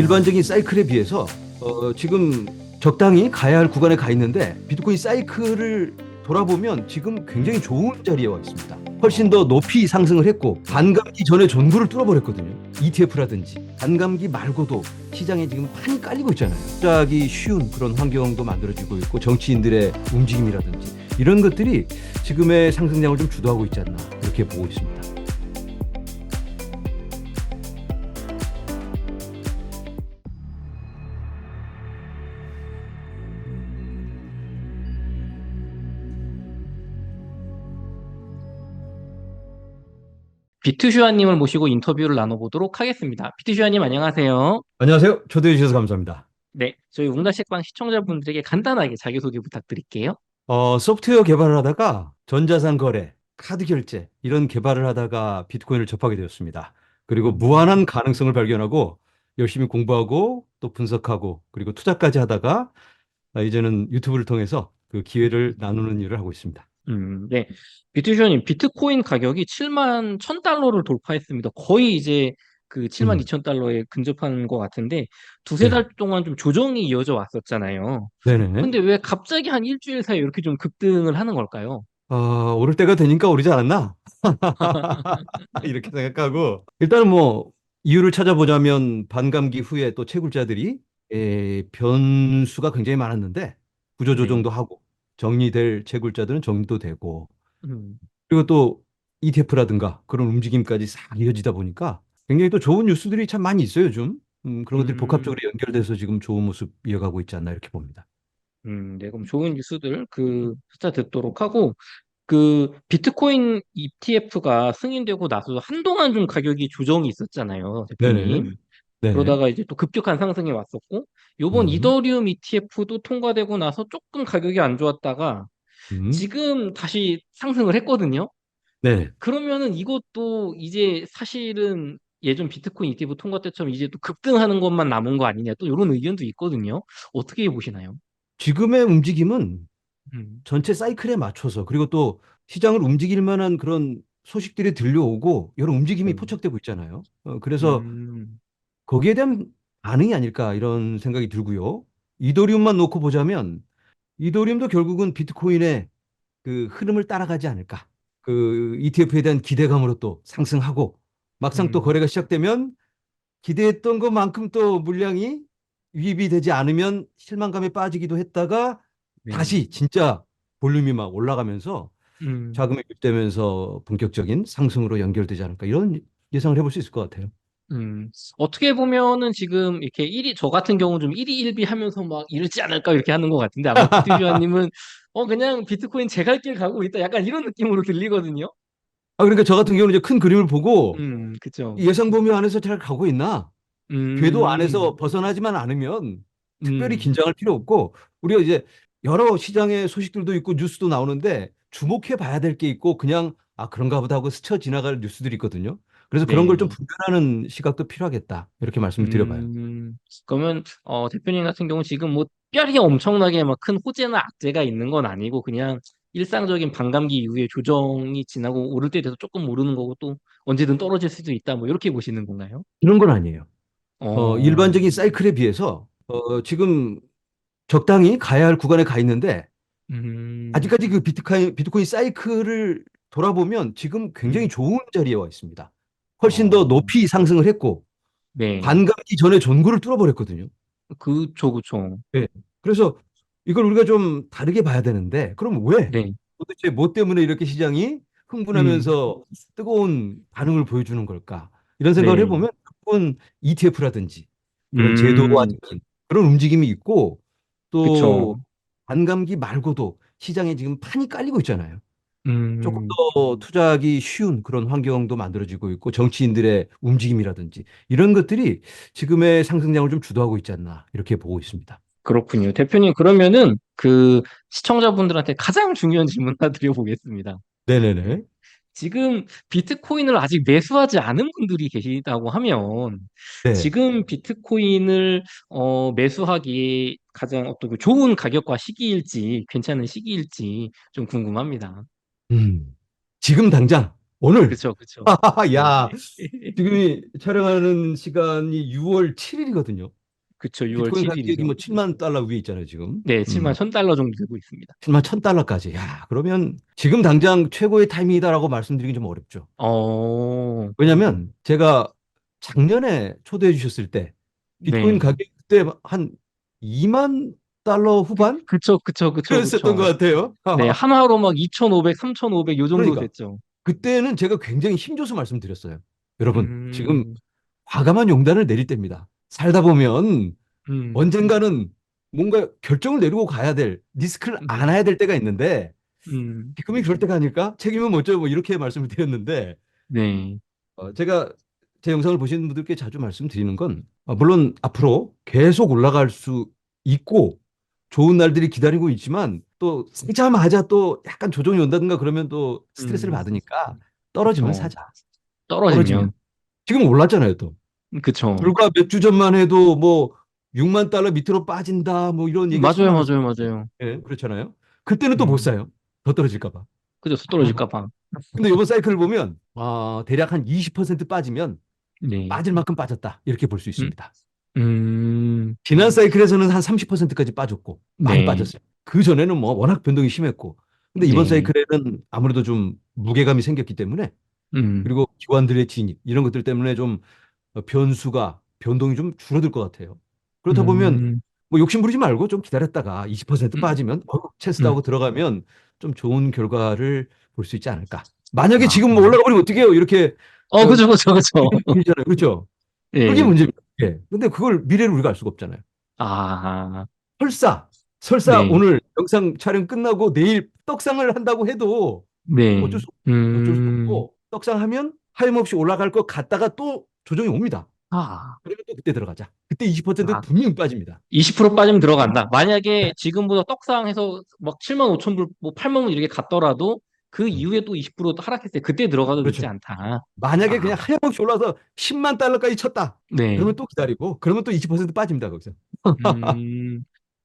일반적인 사이클에 비해서 지금 적당히 가야 할 구간에 가 있는데 비트코인 사이클을 돌아보면 지금 굉장히 좋은 자리에 와 있습니다. 훨씬 더 높이 상승을 했고 반감기 전에 전구를 뚫어버렸거든요. ETF라든지 반감기 말고도 시장에 지금 판이 깔리고 있잖아요. 투자하기 쉬운 그런 환경도 만들어지고 있고 정치인들의 움직임이라든지 이런 것들이 지금의 상승량을 좀 주도하고 있지 않나 이렇게 보고 있습니다. 비트슈아님을 모시고 인터뷰를 나눠보도록 하겠습니다. 비트슈아님 안녕하세요. 안녕하세요. 초대해 주셔서 감사합니다. 네, 저희 웅다식방 시청자분들에게 간단하게 자기소개 부탁드릴게요. 소프트웨어 개발을 하다가 전자산 거래, 카드 결제 이런 개발을 하다가 비트코인을 접하게 되었습니다. 그리고 무한한 가능성을 발견하고 열심히 공부하고 또 분석하고 그리고 투자까지 하다가 이제는 유튜브를 통해서 그 기회를 나누는 일을 하고 있습니다. 네. 비트슈아님, 비트코인 가격이 7만 1,000달러를 돌파했습니다. 거의 이제 그 7만 음, 2,000달러에 근접한 것 같은데, 두세 네. 달 동안 좀 조정이 이어져 왔었잖아요. 네네. 근데 왜 갑자기 한 일주일 사이에 이렇게 좀 급등을 하는 걸까요? 오를 때가 되니까 오르지 않았나? 이렇게 생각하고 일단은 뭐 이유를 찾아보자면 반감기 후에 또 채굴자들이 변수가 굉장히 많았는데 네. 구조조정도 하고 정리될 채굴자들은 정리도 되고 음, 그리고 또 ETF라든가 그런 움직임까지 싹 이어지다 보니까 굉장히 또 좋은 뉴스들이 참 많이 있어요, 요즘. 그런 것들이 복합적으로 음. 연결돼서 지금 좋은 모습 이어가고 있지 않나 이렇게 봅니다. 네, 그럼 좋은 뉴스들 숫자 듣도록 하고 그 비트코인 ETF가 승인되고 나서 한동안 좀 가격이 조정이 있었잖아요, 네네. 대표님. 네네. 그러다가 이제 또 급격한 상승이 왔었고, 요번 음, 이더리움 ETF도 통과되고 나서 조금 가격이 안 좋았다가 음. 지금 다시 상승을 했거든요. 네. 그러면은 이것도 이제 사실은 예전 비트코인 ETF 통과 때처럼 이제 또 급등하는 것만 남은 거 아니냐, 또 이런 의견도 있거든요. 어떻게 보시나요? 지금의 움직임은 음, 전체 사이클에 맞춰서 그리고 또 시장을 움직일 만한 그런 소식들이 들려오고 여러 움직임이 네. 포착되고 있잖아요. 그래서 음, 거기에 대한 반응이 아닐까 이런 생각이 들고요. 이더리움만 놓고 보자면 이더리움도 결국은 비트코인의 그 흐름을 따라가지 않을까. 그 ETF에 대한 기대감으로 또 상승하고 막상 또 음, 거래가 시작되면 기대했던 것만큼 또 물량이 유입이 되지 않으면 실망감에 빠지기도 했다가 네. 다시 진짜 볼륨이 막 올라가면서 음. 자금이 유입되면서 본격적인 상승으로 연결되지 않을까 이런 예상을 해볼 수 있을 것 같아요. 어떻게 보면은 지금 이렇게 저 같은 경우는 좀 1위 1비 하면서 막 이러지 않을까 이렇게 하는 것 같은데 아마 비트주아님은 그냥 비트코인 제 갈 길 가고 있다 약간 이런 느낌으로 들리거든요. 그러니까 저 같은 경우는 이제 큰 그림을 보고 그쵸. 예상 범위 안에서 잘 가고 있나? 궤도 음, 안에서 벗어나지만 않으면 특별히 음, 긴장할 필요 없고 우리가 이제 여러 시장의 소식들도 있고 뉴스도 나오는데 주목해 봐야 될 게 있고 그냥 그런가 보다 하고 스쳐 지나갈 뉴스들이 있거든요. 그래서 그런 걸 좀 네. 분별하는 시각도 필요하겠다. 이렇게 말씀을 드려봐요. 그러면 대표님 같은 경우 지금 뭐 특별히 엄청나게 막 큰 호재나 악재가 있는 건 아니고 그냥 일상적인 반감기 이후에 조정이 지나고 오를 때 돼서 조금 오르는 거고 또 언제든 떨어질 수도 있다 뭐 이렇게 보시는 건가요? 그런 건 아니에요. 어, 일반적인 사이클에 비해서 지금 적당히 가야 할 구간에 가 있는데 음, 아직까지 그 비트코인 사이클을 돌아보면 지금 굉장히 음, 좋은 자리에 와 있습니다. 훨씬 더 어, 높이 상승을 했고 네. 반감기 전에 전구를 뚫어버렸거든요. 그쵸, 그쵸. 네. 그래서 이걸 우리가 좀 다르게 봐야 되는데 그럼 왜? 네. 도대체 뭐 때문에 이렇게 시장이 음, 흥분하면서 뜨거운 반응을 보여주는 걸까? 이런 생각을 네. 해보면 결국은 ETF라든지 그런 음, 제도화적인 그런 움직임이 있고 또 그쵸. 반감기 말고도 시장에 지금 판이 깔리고 있잖아요. 조금 음, 더 투자하기 쉬운 그런 환경도 만들어지고 있고 정치인들의 움직임이라든지 이런 것들이 지금의 상승량을 좀 주도하고 있지 않나 이렇게 보고 있습니다. 그렇군요. 대표님, 그러면은 시청자분들한테 가장 중요한 질문 하나 드려보겠습니다. 네네네. 지금 비트코인을 아직 매수하지 않은 분들이 계시다고 하면 네. 지금 비트코인을 매수하기 가장 어떤 그 좋은 가격과 시기일지 괜찮은 시기일지 좀 궁금합니다. 음. 지금 당장. 오늘. 그쵸, 그쵸. 네. 야, 지금이 촬영하는 시간이 6월 7일이거든요. 그쵸, 6월 비트코인 가격이 7일이죠. 뭐 7만 달러 위에 있잖아요, 지금. 네, 7만 1,000달러 정도 되고 있습니다. 7만 1,000달러까지. 야, 그러면 지금 당장 최고의 타이밍이다라고 말씀드리긴 좀 어렵죠. 왜냐면 제가 작년에 초대해 주셨을 때 비트코인 네. 가격이 그때 한 2만 달러 후반? 그쵸, 그쵸, 그쵸, 그랬었던 것 그쵸. 같아요. 네, 한화로 막 2,500, 3,500 요 정도 그러니까 됐죠. 그때는 제가 굉장히 힘줘서 말씀드렸어요. 여러분, 지금 음, 과감한 용단을 내릴 때입니다. 살다 보면 음, 언젠가는 뭔가 결정을 내리고 가야 될, 리스크를 네, 안아야 될 때가 있는데 음, 지금이 그럴 때가 아닐까? 책임은 먼저 뭐 이렇게 말씀을 드렸는데 네, 제가 제 영상을 보시는 분들께 자주 말씀드리는 건 물론 앞으로 계속 올라갈 수 있고 좋은 날들이 기다리고 있지만 또 사자마자 또 약간 조정이 온다든가 그러면 또 스트레스를 음, 받으니까 떨어지면 그쵸. 사자. 떨어지면. 떨어지면, 지금 올랐잖아요, 또. 그쵸. 불과 몇 주 전만 해도 뭐 6만 달러 밑으로 빠진다 뭐 이런 얘기가 맞아요, 수많았어요. 맞아요, 맞아요. 예, 그렇잖아요. 그때는 또 못 음, 사요. 더 떨어질까 봐. 그죠, 수 떨어질까 봐. 근데 이번 사이클을 보면 대략 한 20% 빠지면 네, 빠질 만큼 빠졌다. 이렇게 볼 수 음, 있습니다. 음, 지난 사이클에서는 한 30%까지 빠졌고 많이 네, 빠졌어요. 그 전에는 뭐 워낙 변동이 심했고. 근데 이번 네, 사이클에는 아무래도 좀 무게감이 생겼기 때문에 음, 그리고 기관들의 진입 이런 것들 때문에 좀 변동이 좀 줄어들 것 같아요. 그렇다 보면 음, 뭐 욕심 부리지 말고 좀 기다렸다가 20% 음, 빠지면 찬스다 음. 하고 들어가면 좀 좋은 결과를 볼 수 있지 않을까. 만약에 아, 지금 뭐 올라가 버리면 어떻게 해요? 이렇게 그죠, 그죠, 그죠. 이잖아요. 그렇죠? 그게 예, 문제입니다. 예. 근데 그걸 미래를 우리가 알 수가 없잖아요. 아, 설사 설사 네, 오늘 영상 촬영 끝나고 내일 떡상을 한다고 해도 네, 어쩔 수 어쩔 수 없고 떡상하면 하염없이 올라갈 것 같다가 또 조정이 옵니다. 아, 그러면 또 그때 들어가자. 그때 20% 아, 분명히 빠집니다. 20% 빠지면 들어간다. 만약에 지금보다 떡상해서 막 7만 5천 불, 뭐 8만 원 이렇게 갔더라도 그 음, 이후에 또 20% 하락했을 때 그때 들어가도 늦지 그렇죠. 않다. 만약에 아, 그냥 하염없이 올라서 10만 달러까지 쳤다. 네. 그러면 또 기다리고 그러면 또 20% 빠집니다. 거기서. 음,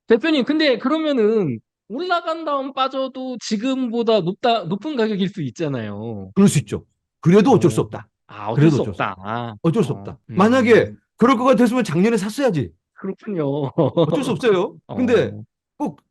대표님, 근데 그러면은 올라간 다음 빠져도 지금보다 높은 가격일 수 있잖아요. 그럴 수 있죠. 그래도 어쩔 수 어, 없다. 어쩔 그래도 수 어쩔 수 없다. 없다. 어쩔 수 어, 없다. 만약에 그럴 것 같았으면 작년에 샀어야지. 그렇군요. 어쩔 수 없어요. 근데 어, 꼭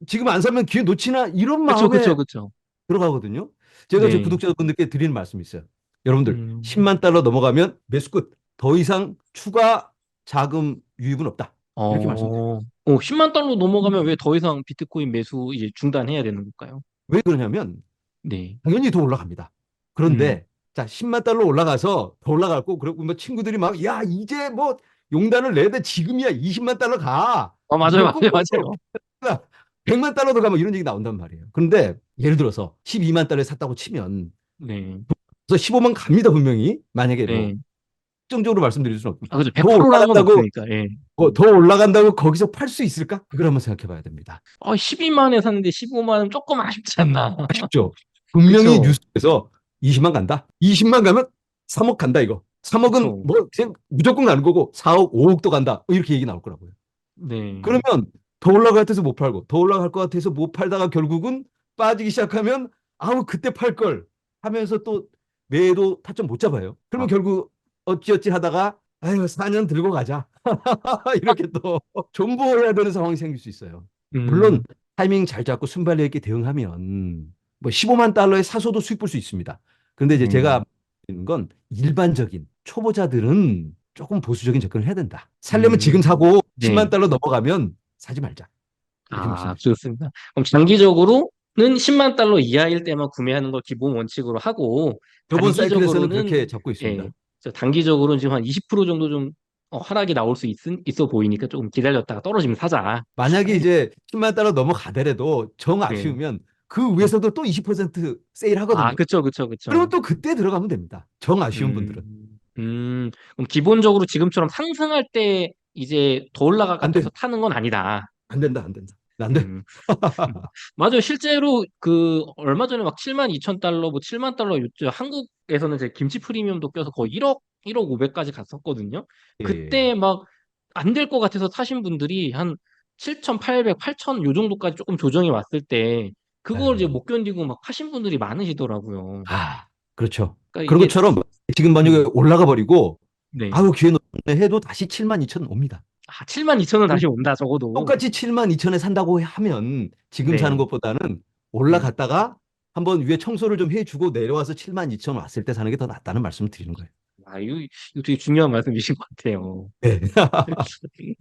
지금 안 사면 기회 놓치나 이런 그쵸, 마음에 그쵸, 그쵸. 들어가거든요. 제가 제 네. 구독자분들께 드리는 말씀이 있어요. 여러분들 음, 10만 달러 넘어가면 매수 끝. 더 이상 추가 자금 유입은 없다. 이렇게 말씀드려요. 10만 달러 넘어가면 왜 더 이상 비트코인 매수 이제 중단해야 되는 걸까요? 왜 그러냐면 네. 당연히 더 올라갑니다. 음. 그런데 자 10만 달러 올라가서 더 올라갔고 그리고 뭐 친구들이 막 야 이제 뭐 용단을 내야 돼 지금이야 20만 달러 가 맞아요, 무조건 맞아요, 뭐 맞아요. 100만 달러도 가면 이런 얘기 나온단 말이에요. 그런데 예를 들어서 12만 달러에 샀다고 치면 네. 그래서 15만 갑니다 분명히 만약에 뭐 네. 특정적으로 말씀드릴 수는 없고 그죠. 더 100%라는 건 올라간다고 없으니까, 예. 더 올라간다고 거기서 팔 수 있을까? 그걸 한번 생각해 봐야 됩니다. 12만에 샀는데 15만 원 조금 아쉽지 않나. 아쉽죠? 분명히 그쵸, 뉴스에서 20만 간다. 20만 가면 3억 간다 이거. 3억은 그쵸. 뭐 그냥 무조건 가는 거고 4억, 5억도 간다. 뭐 이렇게 얘기 나올 거라고요. 네. 그러면 더 올라갈 것 같아서 못 팔고 더 올라갈 것 같아서 못 팔다가 결국은 빠지기 시작하면 아우 그때 팔 걸 하면서 또 매도 타점 못 잡아요. 그러면 아, 결국 어찌어찌 하다가 아유 4년 들고 가자. 이렇게 또 존버해야 되는 상황이 생길 수 있어요. 물론 음, 타이밍 잘 잡고 순발력 있게 대응하면 뭐 15만 달러에 사서도 수익 볼 수 있습니다. 그런데 이제 제가 음, 드리는 건 일반적인 초보자들은 조금 보수적인 접근을 해야 된다. 살려면 지금 음, 사고 10만 네. 달러 넘어가면 사지 말자. 이렇게 말씀드리죠. 좋습니다. 그럼 장기적으로는 10만 달러 이하일 때만 구매하는 걸 기본 원칙으로 하고, 저번 사이클에서는 단기적으로는, 그렇게 잡고 예, 있습니다. 단기적으로는 지금 한 20% 정도 좀 하락이 나올 수 있어 보이니까 조금 기다렸다가 떨어지면 사자. 만약에 이제 10만 달러 넘어가더라도 정 네. 아쉬우면 그 위에서도 또 20% 세일 하거든요. 그쵸, 그쵸, 그러면 그쵸. 또 그때 들어가면 됩니다. 정 아쉬운 분들은. 그럼 기본적으로 지금처럼 상승할 때 이제 더 올라갈 것 안 돼. 같아서 타는 건 아니다. 안 된다. 안 된다. 안 돼. 음, 맞아요. 실제로 얼마 전에 막 7만 2천 달러, 뭐 7만 달러 요즘 한국에서는 제 김치 프리미엄도 껴서 거의 1억 500까지 갔었거든요. 예. 그때 막 안 될 것 같아서 타신 분들이 한 7,800, 8천 요 정도까지 조금 조정이 왔을 때 그걸 이제 아유, 못 견디고 막 하신 분들이 많으시더라고요. 아, 그렇죠. 그러니까 그런 이게, 것처럼 지금 만약에 음, 올라가 버리고 네. 아유 기회 놓쳤네 해도 다시 7만 2천 옵니다. 7만 2천 원 다시 온다, 적어도. 똑같이 7만 2천에 산다고 하면 지금 사는 네. 것보다는 네. 올라갔다가 한번 위에 청소를 좀 해주고 내려와서 7만 2천 왔을 때 사는 게 더 낫다는 말씀을 드리는 거예요. 이거 되게 중요한 말씀이신 것 같아요. 네.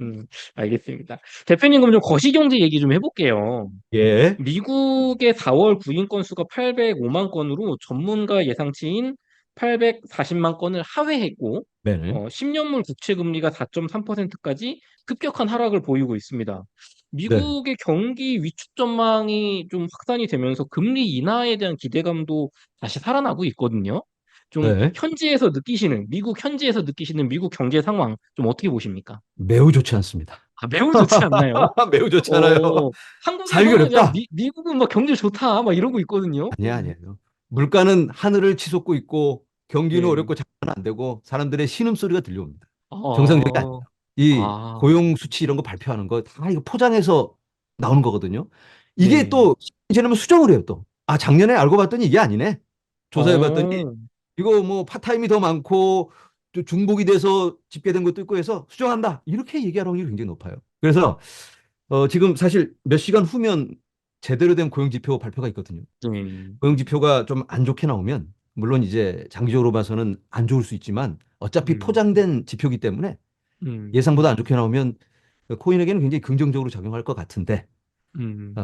음, 알겠습니다. 대표님, 그럼 좀 거시경제 얘기 좀 해볼게요. 예. 미국의 4월 구인 건수가 805만 건으로 전문가 예상치인 840만 건을 하회했고, 네. 10년물 국채 금리가 4.3%까지 급격한 하락을 보이고 있습니다. 네. 미국의 경기 위축 전망이 좀 확산이 되면서 금리 인하에 대한 기대감도 다시 살아나고 있거든요. 좀 네. 미국 현지에서 느끼시는 미국 경제 상황 좀 어떻게 보십니까? 매우 좋지 않습니다. 매우 좋지 않나요? 매우 좋지 않아요. 어, 살기 한국에서는 야, 어렵다. 미국은 막 경제 좋다, 막 이러고 있거든요. 아니야, 아니에요. 물가는 하늘을 치솟고 있고 경기는 네. 어렵고 장사는 안 되고 사람들의 신음소리가 들려옵니다. 정상적이 아니에요. 아, 이 아, 고용 수치 이런 거 발표하는 거 다 이거 포장해서 나오는 거거든요. 이게 네. 또 이제는 수정을 해요 또. 아, 작년에 알고 봤더니 이게 아니네. 조사해 봤더니 어, 이거 뭐 파타임이 더 많고 또 중복이 돼서 집계된 것도 있고 해서 수정한다. 이렇게 얘기할 확률이 굉장히 높아요. 그래서 지금 사실 몇 시간 후면 제대로 된 고용 지표 발표가 있거든요. 네. 고용 지표가 좀 안 좋게 나오면 물론 이제 장기적으로 봐서는 안 좋을 수 있지만 어차피 음, 포장된 지표이기 때문에 음, 예상보다 안 좋게 나오면 코인에게는 굉장히 긍정적으로 작용할 것 같은데 어, 음,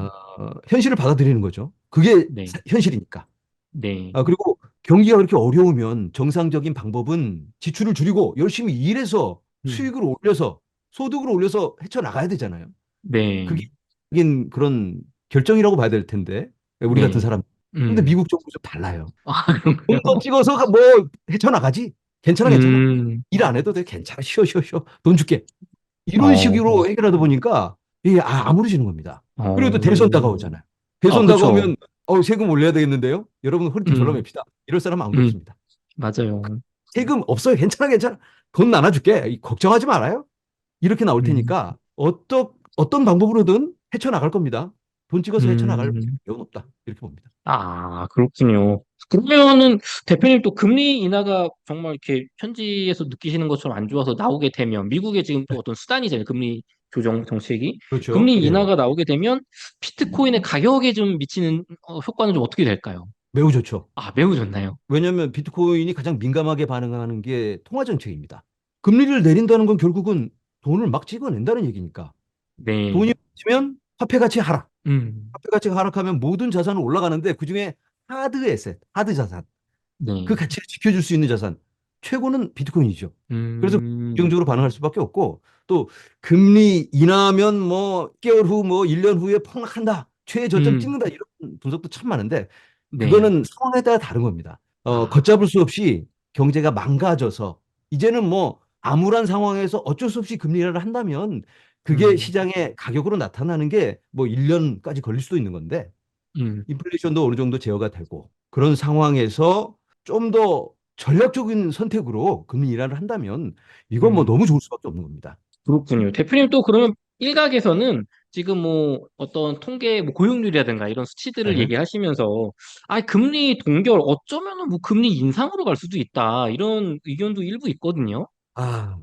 현실을 받아들이는 거죠. 그게 네, 현실이니까. 네, 그리고 경기가 그렇게 어려우면 정상적인 방법은 지출을 줄이고 열심히 일해서 음, 수익을 올려서 소득을 올려서 헤쳐나가야 되잖아요. 그게 네, 하긴 그런 결정이라고 봐야 될 텐데 우리 같은 네, 사람. 근데 음, 미국 정부 좀 달라요. 돈 더 그런가요? 찍어서 뭐 헤쳐나가지. 괜찮아 괜찮아. 음, 일 안 해도 돼. 괜찮아. 쉬어 쉬어 쉬어. 돈 줄게. 이런 어, 식으로 해결하다 보니까 이게 아무러지는 겁니다. 그리고 또 대선 어, 다가오잖아요. 대선 그쵸. 다가오면 세금 올려야 되겠는데요. 여러분 허리띠 음, 졸라맵시다. 이럴 사람은 아무도 음, 없습니다. 맞아요. 세금 없어요. 괜찮아 괜찮아. 돈 나눠줄게. 걱정하지 말아요. 이렇게 나올 음, 테니까 어떤 방법으로든 헤쳐나갈 겁니다. 돈 찍어서 헤쳐나갈 음. 필요는 없다. 이렇게 봅니다. 그렇군요. 그러면은 대표님 또 금리 인하가 정말 이렇게 현지에서 느끼시는 것처럼 안 좋아서 나오게 되면 미국의 지금 또 어떤 수단이잖아요. 금리 조정 정책이. 그렇죠. 금리 예. 인하가 나오게 되면 비트코인의 가격에 좀 미치는 효과는 좀 어떻게 될까요? 매우 좋죠. 매우 좋나요? 왜냐하면 비트코인이 가장 민감하게 반응하는 게 통화 정책입니다. 금리를 내린다는 건 결국은 돈을 막 찍어낸다는 얘기니까. 네. 돈이 빠지면 화폐 가치 하락. 음. 화폐 가치가 하락하면 모든 자산은 올라가는데 그중에 하드 에셋, 하드 자산, 그 네. 가치를 지켜줄 수 있는 자산, 최고는 비트코인이죠. 그래서 음. 긍정적으로 반응할 수밖에 없고 또 금리 인하면 뭐 6개월 후 뭐 1년 후에 폭락한다. 최저점 음. 찍는다. 이런 분석도 참 많은데 네. 그거는 상황에 따라 다른 겁니다. 아. 걷잡을 수 없이 경제가 망가져서 이제는 뭐 암울한 상황에서 어쩔 수 없이 금리 인하를 한다면 그게 음. 시장의 가격으로 나타나는 게 뭐 1년까지 걸릴 수도 있는 건데 음. 인플레이션도 어느 정도 제어가 되고 그런 상황에서 좀 더 전략적인 선택으로 금리 인하를 한다면 이건 뭐 음. 너무 좋을 수밖에 없는 겁니다. 그렇군요. 대표님 또 그러면 일각에서는 지금 뭐 어떤 통계 뭐 고용률이라든가 이런 수치들을 네. 얘기하시면서 금리 동결 어쩌면은 뭐 금리 인상으로 갈 수도 있다 이런 의견도 일부 있거든요. 아,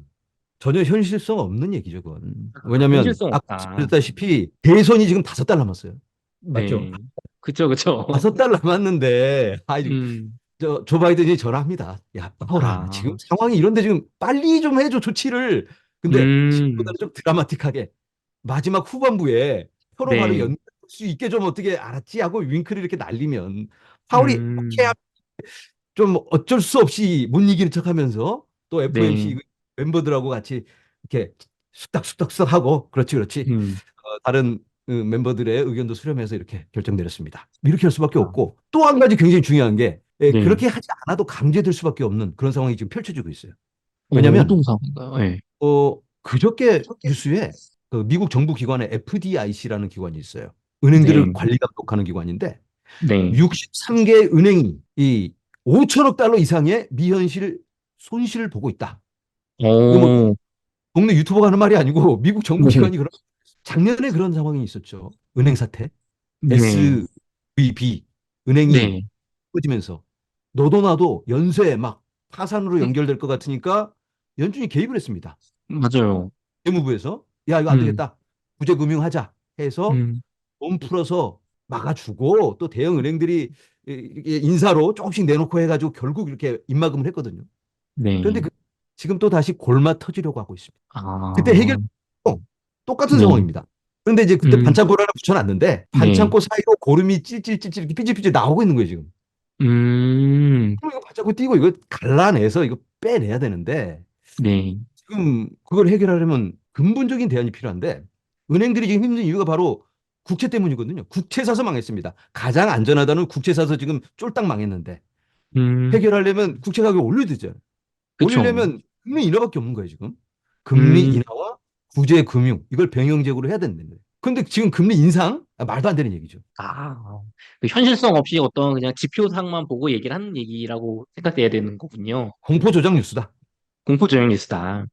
전혀 현실성 없는 얘기죠, 그건. 왜냐하면 현실성 아까 없다. 말씀드렸다시피 대선이 지금 5달 남았어요. 맞죠? 네. 그쵸, 그쵸. 5달 남았는데 음. 조 바이든이 전화합니다. 야, 파월아, 지금 아. 상황이 이런데 지금 빨리 좀 해줘, 조치를. 근데 음. 지금보다는 좀 드라마틱하게 마지막 후반부에 표로 바로 네. 연수 있게 좀 어떻게 알았지 하고 윙크를 이렇게 날리면 파월이 오케이 음. 좀 어쩔 수 없이 못 이기는 척하면서 또 네. FOMC 멤버들하고 같이 이렇게 쑥닥쑥닥쑥닥 하고 그렇지 그렇지 음. 다른 멤버들의 의견도 수렴해서 이렇게 결정 내렸습니다. 이렇게 할 수밖에 아. 없고 또 한 가지 굉장히 중요한 게 네. 그렇게 하지 않아도 강제될 수밖에 없는 그런 상황이 지금 펼쳐지고 있어요. 왜냐하면 어떤 상황인가요? 네. 그저께 뉴스에 그 미국 정부 기관의 FDIC라는 기관이 있어요. 은행들을 네. 관리 감독하는 기관인데 네. 63개 은행이 이 5천억 달러 이상의 미현실 손실을 보고 있다. 이거 뭐 어. 동네 유튜버가 하는 말이 아니고 미국 정부 네. 기관이 그런 작년에 그런 상황이 있었죠. 은행 사태. 네. SVB VB 은행이 네, 꺼지면서 너도 나도 연쇄 막 파산으로 음, 연결될 것 같으니까 연준이 개입을 했습니다. 맞아요. 재무부에서 야 이거 안 음, 되겠다. 구제금융하자 해서 음, 돈 풀어서 막아주고 또 대형 은행들이 이게 인사로 조금씩 내놓고 해가지고 결국 이렇게 입막음을 했거든요. 그런데 네, 지금 또 다시 골마 터지려고 하고 있습니다. 그때 해결 아, 똑같은 네, 상황입니다. 그런데 이제 그때 음, 반창고를 하나 붙여놨는데 네, 반창고 사이로 고름이 찔찔찔찔 이렇게 삐질삐질 나오고 있는 거예요 지금. 음, 그럼 이거 반창고 띄고 이거 갈라내서 이거 빼내야 되는데 네, 지금 그걸 해결하려면 근본적인 대안이 필요한데 은행들이 지금 힘든 이유가 바로 국채 때문이거든요. 국채 사서 망했습니다. 가장 안전하다는 국채 사서 지금 쫄딱 망했는데 음, 해결하려면 국채 가격을 올려야 되죠. 그쵸. 올리려면 금리 인하밖에 없는 거예요, 지금. 금리 음, 인하와 구제 금융 이걸 병행적으로 해야 된다는 거예요. 근데 지금 금리 인상 말도 안 되는 얘기죠. 그 현실성 없이 어떤 그냥 지표상만 보고 얘기를 하는 얘기라고 생각돼야 되는 거군요. 공포 조작 뉴스다. 공포조정 리스트다.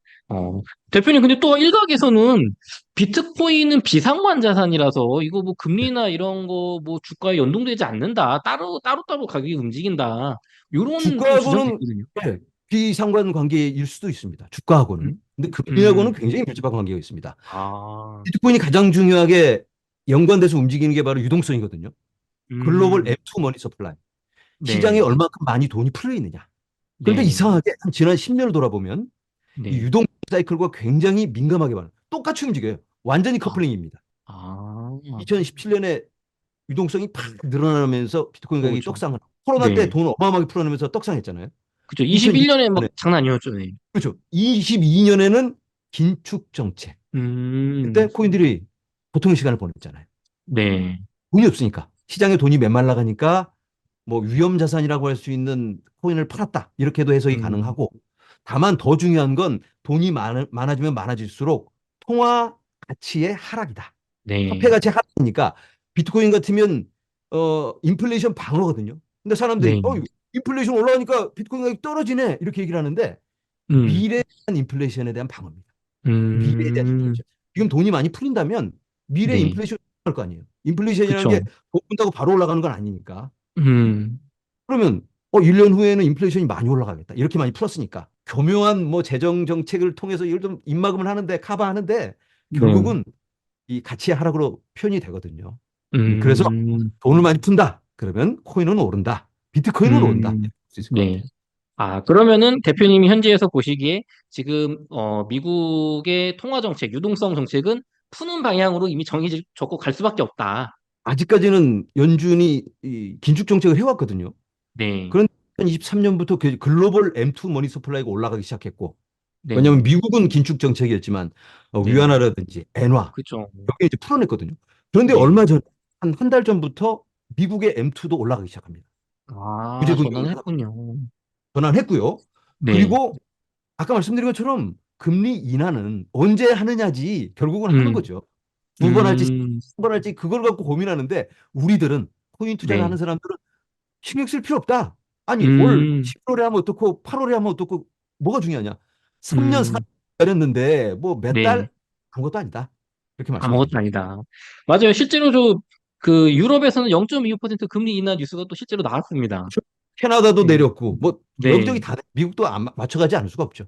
대표님, 근데 또 일각에서는 비트코인은 비상환 자산이라서 이거 뭐 금리나 이런 거 뭐 주가에 연동되지 않는다. 따로 가격이 움직인다. 요런 또 주장도 주가하고는 있거든요. 예, 비상관 관계일 수도 있습니다. 주가하고는. 음, 근데 금리하고는 음, 굉장히 밀접한 관계가 있습니다. 아, 비트코인이 가장 중요하게 연관돼서 움직이는 게 바로 유동성이거든요. 글로벌 음, M2 머니 서플라이. 시장에 네, 얼마큼 많이 돈이 풀려 있느냐. 그런데 네, 이상하게 한 지난 10년을 돌아보면 이 네. 유동 사이클과 굉장히 민감하게 반응. 똑같이 움직여요. 완전히 아, 커플링입니다. 아, 2017년에 유동성이 팍 늘어나면서 비트코인 가격이 그렇죠. 떡상을. 코로나 때 네. 돈 어마어마하게 풀어내면서 떡상했잖아요. 그죠. 21년에 막 2020년에 장난 아니었죠. 네. 그렇죠. 22년에는 긴축 정책. 그때 음, 코인들이 보통의 시간을 보냈잖아요. 네, 돈이 없으니까 시장에 돈이 메말라 가니까 뭐 위험 자산이라고 할 수 있는 코인을 팔았다. 이렇게도 해석이 음, 가능하고 다만 더 중요한 건 돈이 많아지면 많아질수록 통화 가치의 하락이다. 화폐 네, 가치 하락이니까 비트코인 같으면 인플레이션 방어거든요. 근데 사람들이 네, 인플레이션 올라가니까 비트코인 가격이 떨어지네 이렇게 얘기를 하는데 음, 미래에 대한 인플레이션에 대한 방어입니다. 미래에 대한 음. 인플레이션. 지금 돈이 많이 풀린다면 미래 네, 인플레이션 할 거 아니에요. 인플레이션이라는 게 그쵸. 돈 푼다고 바로 올라가는 건 아니니까. 음, 그러면 1년 후에는 인플레이션이 많이 올라가겠다. 이렇게 많이 풀었으니까. 교묘한 뭐 재정 정책을 통해서 이걸 좀 입막음을 하는데 커버하는데 네, 결국은 이 가치의 하락으로 표현이 되거든요. 그래서 음, 돈을 많이 푼다. 그러면 코인은 오른다. 비트코인은 오른다. 이렇게 볼수 있을 것 네. 같아요. 그러면은 대표님이 현지에서 보시기에 지금, 미국의 통화 정책, 유동성 정책은 푸는 방향으로 이미 정해졌고 갈 수밖에 없다. 아직까지는 연준이 이 긴축 정책을 해왔거든요. 네, 그런데 2023년부터 글로벌 M2 머니 서플라이가 올라가기 시작했고 네, 왜냐하면 미국은 긴축 정책이었지만 네, 위안화라든지 엔화 그쵸. 여기 이제 풀어냈거든요. 그런데 네. 얼마 전 한 달 전부터 미국의 M2도 올라가기 시작합니다. 구제금융이 하나 전환했군요. 전환했고요. 네, 그리고 아까 말씀드린 것처럼 금리 인하는 언제 하느냐지 결국은 하는 음, 거죠. 두 번 할지 음, 한 번 할지 그걸 갖고 고민하는데 우리들은 코인 투자를 하는 네, 사람들은 신경 쓸 필요 없다. 아니 올 음, 11월에 하면 어떻고 8월에 하면 어떻고 뭐가 중요하냐. 3년 4년 음, 기다렸는데 뭐 몇 네. 달 아무것도 아니다. 이렇게 아무것도 말씀드립니다. 아니다. 맞아요. 실제로 그 유럽에서는 0.25% 금리 인하 뉴스가 또 실제로 나왔습니다. 캐나다도 네. 내렸고 뭐 네. 여기저기 다 미국도 안 맞춰가지 않을 수가 없죠.